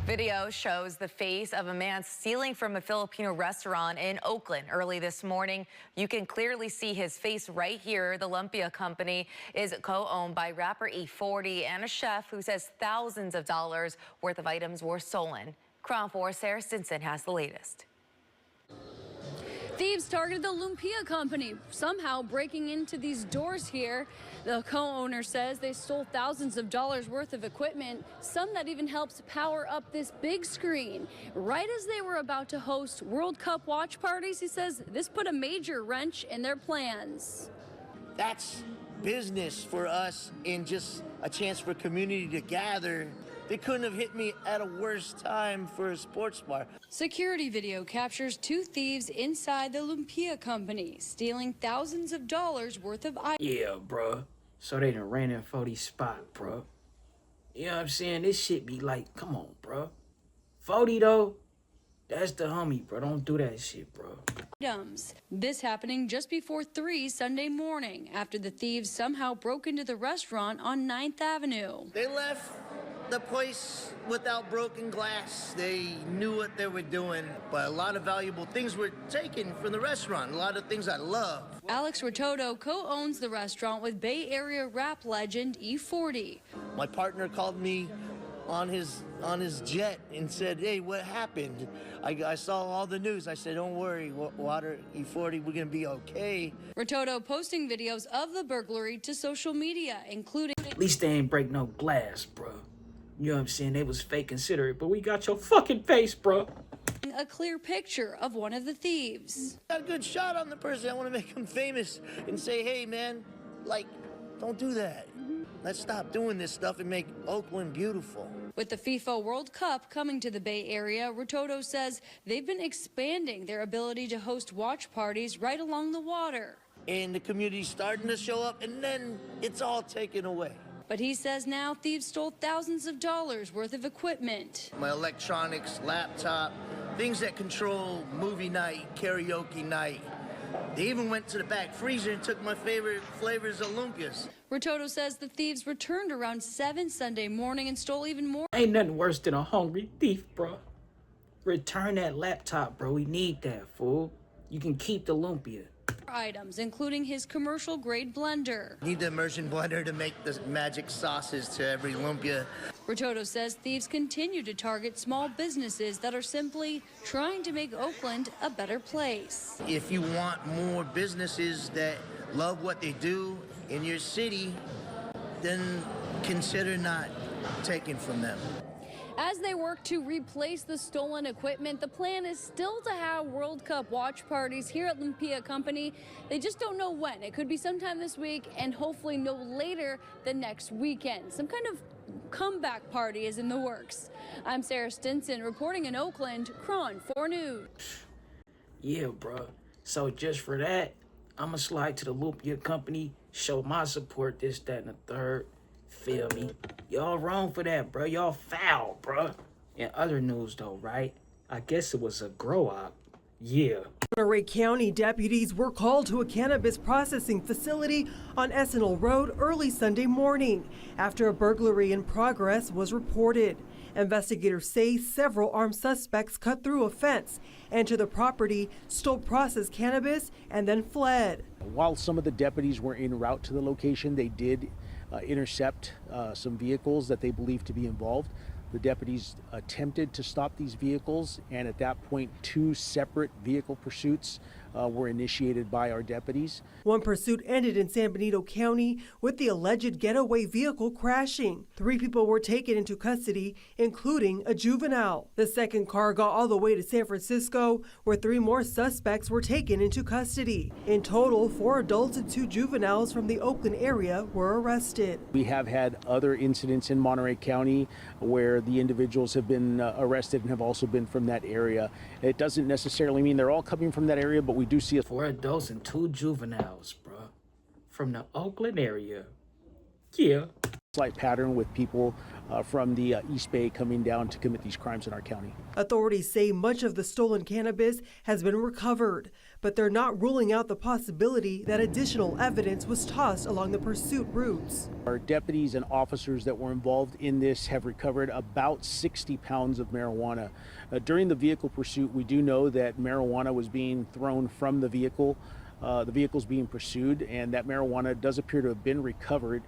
Video shows the face of a man stealing from a Filipino restaurant in Oakland early this morning. You can clearly see his face right here. The Lumpia Company is co-owned by rapper E40 and a chef who says thousands of dollars worth of items were stolen. Crown 4's Sarah Stinson has the latest. Thieves targeted the Lumpia Company, somehow breaking into these doors here. The co-owner says they stole thousands of dollars worth of equipment, some that even helps power up this big screen. Right as they were about to host World Cup watch parties, he says this put a major wrench in their plans. That's business for us and just a chance for community to gather. They couldn't have hit me at a worse time for a sports bar. Security video captures two thieves inside the Lumpia Company, stealing thousands of dollars worth of items. Yeah, bro. So they done ran in 40 spot, bro. You know what I'm saying? This shit be like, come on, bro. 40 though, that's the homie, bro. Don't do that shit, bro. This happening just before 3 Sunday morning after the thieves somehow broke into the restaurant on 9th Avenue. They left the place without broken glass. They knew what they were doing, but a lot of valuable things were taken from the restaurant. A lot of things I love. Alex Rototo co-owns the restaurant with Bay Area rap legend E40. My partner called me on his jet and said, "Hey, what happened?" I saw all the news. I said, "Don't worry, Water E40, we're gonna be okay." Rototo posting videos of the burglary to social media, including At least they ain't break no glass, bro. You know what I'm saying? They was fake considerate, but we got your fucking face, bro. A clear picture of one of the thieves. Got a good shot on the person. I want to make him famous and say, "Hey, man, like, don't do that. Let's stop doing this stuff and make Oakland beautiful." With the FIFA World Cup coming to the Bay Area, Rototo says they've been expanding their ability to host watch parties right along the water. And the community's starting to show up, and then it's all taken away. But he says now thieves stole thousands of dollars worth of equipment. My electronics, laptop, things that control movie night, karaoke night. They even went to the back freezer and took my favorite flavors of lumpias. Rototo says the thieves returned around 7 Sunday morning and stole even more. Ain't nothing worse than a hungry thief, bro. Return that laptop, bro. We need that, fool. You can keep the lumpia. Items, including his commercial-grade blender. Need the immersion blender to make the magic sauces to every lumpia. Rototo says thieves continue to target small businesses that are simply trying to make Oakland a better place. If you want more businesses that love what they do in your city, then consider not taking from them. As they work to replace the stolen equipment, the plan is still to have World Cup watch parties here at Lumpia Company. They just don't know when. It could be sometime this week and hopefully no later than next weekend. Some kind of comeback party is in the works. I'm Sarah Stinson reporting in Oakland, Crown 4 News. Yeah, bro. So just for that, I'ma slide to the Lumpia Company, show my support, this, that, and the third. Feel me? Y'all wrong for that, bro. Y'all foul, bro. In other news, though, right? I guess it was a grow-up. Yeah. Monterey County deputies were called to a cannabis processing facility on Essenal Road early Sunday morning after a burglary in progress was reported. Investigators say several armed suspects cut through a fence, entered the property, stole processed cannabis, and then fled. While some of the deputies were en route to the location, they did intercept some vehicles that they believed to be involved. The deputies attempted to stop these vehicles, and at that point, 2 separate vehicle pursuits were initiated by our deputies. One pursuit ended in San Benito County with the alleged getaway vehicle crashing. 3 people were taken into custody, including a juvenile. The second car got all the way to San Francisco, where 3 more suspects were taken into custody. In total, 4 adults and 2 juveniles from the Oakland area were arrested. We have had other incidents in Monterey County where the individuals have been arrested and have also been from that area. It doesn't necessarily mean they're all coming from that area, but we do see 4 adults and 2 juveniles, bro. From the Oakland area. Yeah. Slight pattern with people from the East Bay coming down to commit these crimes in our county. Authorities say much of the stolen cannabis has been recovered, but they're not ruling out the possibility that additional evidence was tossed along the pursuit routes. Our deputies and officers that were involved in this have recovered about 60 pounds of marijuana. During the vehicle pursuit, we do know that marijuana was being thrown from the vehicle. The vehicle's being pursued, and that marijuana does appear to have been recovered.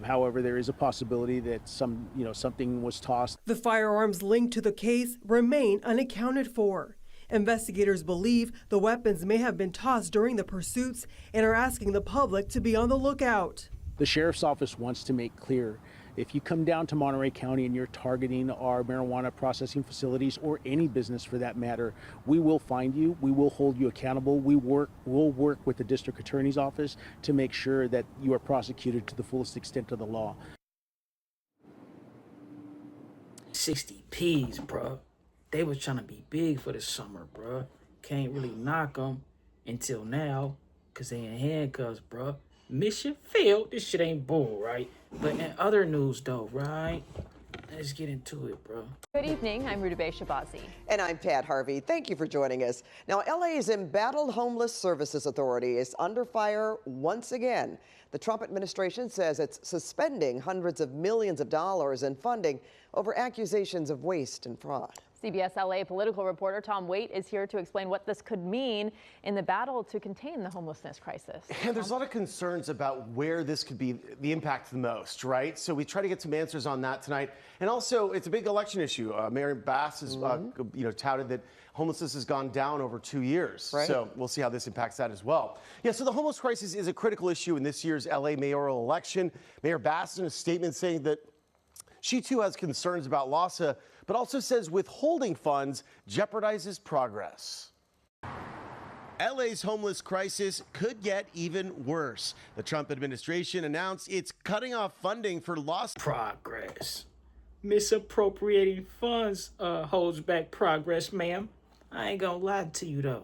However, there is a possibility that something was tossed. The firearms linked to the case remain unaccounted for. Investigators believe the weapons may have been tossed during the pursuits and are asking the public to be on the lookout. The sheriff's office wants to make clear, if you come down to Monterey County and you're targeting our marijuana processing facilities or any business for that matter, we will find you, we will hold you accountable. We'll work with the district attorney's office to make sure that you are prosecuted to the fullest extent of the law. 60 P's, bro. They was trying to be big for the summer, bro. Can't really knock them until now, because they in handcuffs, bro. Mission failed. This shit ain't bull, right? But in other news, though, right? Let's get into it, bro. Good evening. I'm Rudabeh Shabazi. And I'm Pat Harvey. Thank you for joining us. Now, LA's embattled Homeless Services Authority is under fire once again. The Trump administration says it's suspending hundreds of millions of dollars in funding over accusations of waste and fraud. CBS LA political reporter Tom Waite is here to explain what this could mean in the battle to contain the homelessness crisis. And there's a lot of concerns about where this could be the impact the most, right? So we try to get some answers on that tonight. And also, it's a big election issue. Mayor Bass has touted that homelessness has gone down over 2 years. Right. So we'll see how this impacts that as well. Yeah, so the homeless crisis is a critical issue in this year's LA mayoral election. Mayor Bass in a statement saying that she too has concerns about LAHSA, but also says withholding funds jeopardizes progress. LA's homeless crisis could get even worse. The Trump administration announced it's cutting off funding for LAHSA. Progress. Misappropriating funds holds back progress, ma'am. I ain't gonna lie to you, though.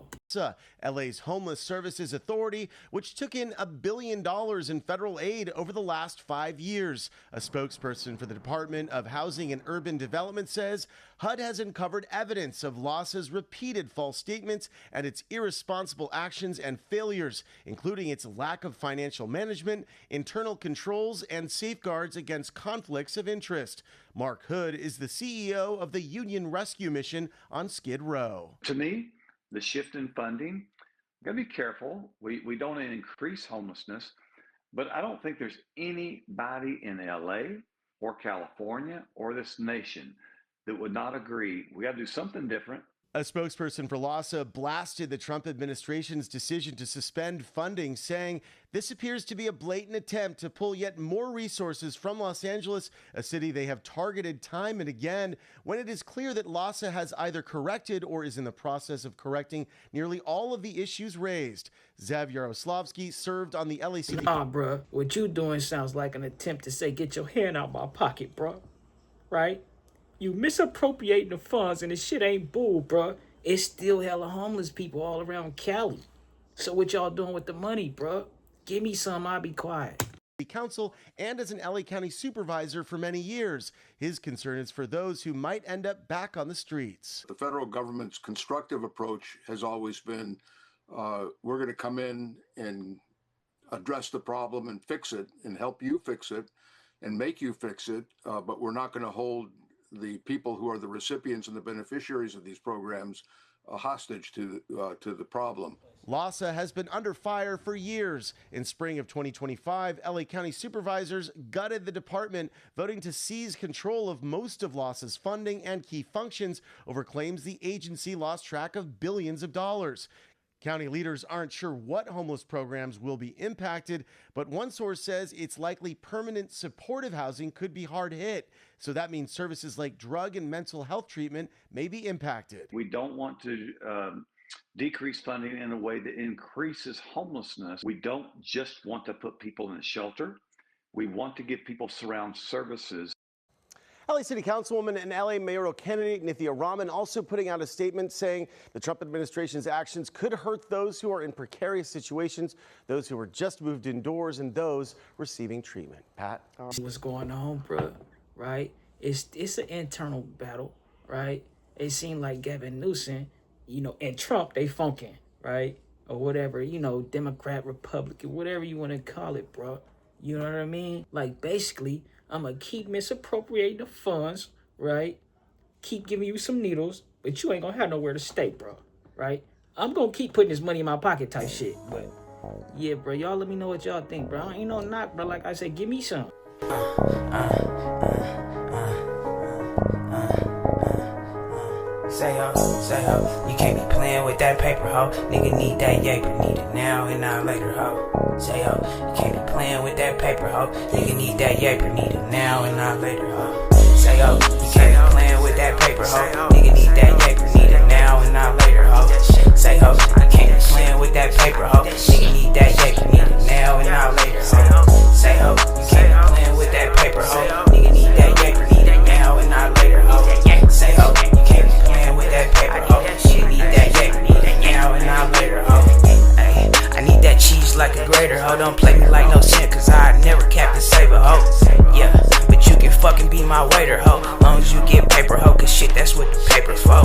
LA's Homeless Services Authority, which took in $1 billion in federal aid over the last 5 years. A spokesperson for the Department of Housing and Urban Development says HUD has uncovered evidence of LAHSA's repeated false statements and its irresponsible actions and failures, including its lack of financial management, internal controls, and safeguards against conflicts of interest. Mark Hood is the CEO of the Union Rescue Mission on Skid Row. To me, the shift in funding, we've got to be careful. We don't increase homelessness, but I don't think there's anybody in LA or California or this nation that would not agree. We got to do something different. A spokesperson for LAHSA blasted the Trump administration's decision to suspend funding, saying this appears to be a blatant attempt to pull yet more resources from Los Angeles, a city they have targeted time and again, when it is clear that LAHSA has either corrected or is in the process of correcting nearly all of the issues raised. Zev Yaroslavsky served on the LACD. Nah, bro. What you doing sounds like an attempt to say, get your hand out my pocket, bro. Right? You misappropriating the funds and this shit ain't bull, bro. It's still hella homeless people all around Cali. So what y'all doing with the money, bro? Give me some, I'll be quiet. Council and as an LA County supervisor for many years. His concern is for those who might end up back on the streets. The federal government's constructive approach has always been, we're going to come in and address the problem and fix it and help you fix it and make you fix it, but we're not going to hold the people who are the recipients and the beneficiaries of these programs hostage to the problem. LAHSA has been under fire for years. In spring of 2025, LA County supervisors gutted the department, voting to seize control of most of LAHSA's funding and key functions over claims the agency lost track of billions of dollars. County leaders aren't sure what homeless programs will be impacted, but one source says it's likely permanent supportive housing could be hard hit. So that means services like drug and mental health treatment may be impacted. We don't want to decrease funding in a way that increases homelessness. We don't just want to put people in a shelter. We want to give people surround services. LA City Councilwoman and LA mayoral candidate Nithya Raman also putting out a statement saying the Trump administration's actions could hurt those who are in precarious situations, those who were just moved indoors, and those receiving treatment. Pat? What's going on, bro? Right? It's an internal battle, right? It seemed like Gavin Newsom, and Trump, they funking, right? Or whatever, Democrat, Republican, whatever you want to call it, bro. You know what I mean? Like, basically, I'm going to keep misappropriating the funds, right? Keep giving you some needles, but you ain't going to have nowhere to stay, bro, right? I'm going to keep putting this money in my pocket type shit, but yeah, bro, y'all let me know what y'all think, bro. Ain't no knock, bro. Like I said, give me some. Say ho, you can't be playing with that paper, ho. Nigga need that yaper, need it now and not later, ho. Say ho, you can't be playing with that paper, ho. Nigga need that yaper, need it now and not later, ho. Say ho, you can't be playing with that paper, ho. Nigga need that yaper, need it now and not later, ho. Say ho, you can't be playing with that paper, ho. Nigga need that yaper, need it now and not later, ho. Say ho, you can't be playing with that paper, ho. Nigga need that yaper, need it now and not later, ho. Say ho, you can't be playing with that paper, ho. Nigga need that yaper, need it now and not later, ho. Ay, I need that cheese like a grater, ho. Don't play me like no cent, cause I never capped a saver, ho. Yeah, but you can fucking be my waiter, ho. Long as you get paper, ho, cause shit, that's what the paper's for.